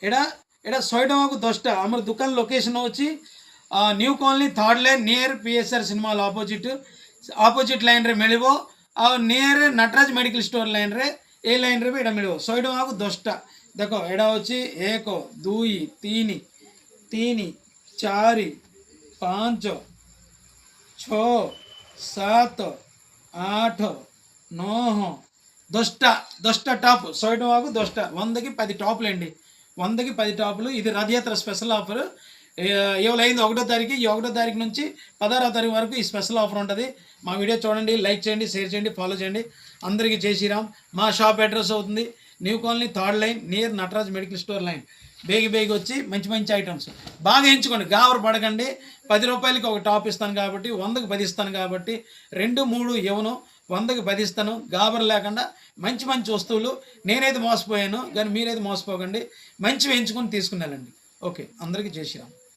एड़ा एड़ा 100 टका 10टा आमर दुकान लोकेशन होची new colony 3rd line near PSR cinema opposite line रे मिलबो आ near Nataraj medical store line रे ए लाइन रे भी एड़ा मिलबो 100 टका 10टा देखो एड़ा होची 1 2 3 3 4 5 6 7 8 9 10टा టాప్ 100 టకాకు 10टा 100కి 10 టాప్లు అండి 100కి 10 టాప్లు ఇది రథయాత్ర స్పెషల్ ఆఫర్ ఏవైంది 1వ తారీఖు ఈ 1వ తారీఖు నుంచి 16వ తారీఖు వరకు ఈ స్పెషల్ ఆఫర్ ఉంటుంది మా వీడియో చూడండి లైక్ చేయండి షేర్ చేయండి ఫాలో చేయండి అందరికీ జై శ్రీరామ్ మా షాప్ అడ్రస్ అవుతుంది new colony 3rd line near Nataraj medical store line బేగి వచ్చి మంచి ఐటమ్స్ బాగా ఎంచుకోండి గాబరు పడకండి 10 రూపాయలకి ఒక టాప్ ఇస్తాను కాబట్టి 100కి 10 ఇస్తాను కాబట్టి 2 3 ఇవ్వను 100కి 10 ఇస్తాను గాబరు లేకుండా మంచి వస్తువులు నేనైతే మోసపోయాను కానీ మీరైతే మోసపోకండి మంచివి ఎంచుకొని తీసుకుని వెళ్ళండి ఓకే అందరికీ జై శ్రీరామ్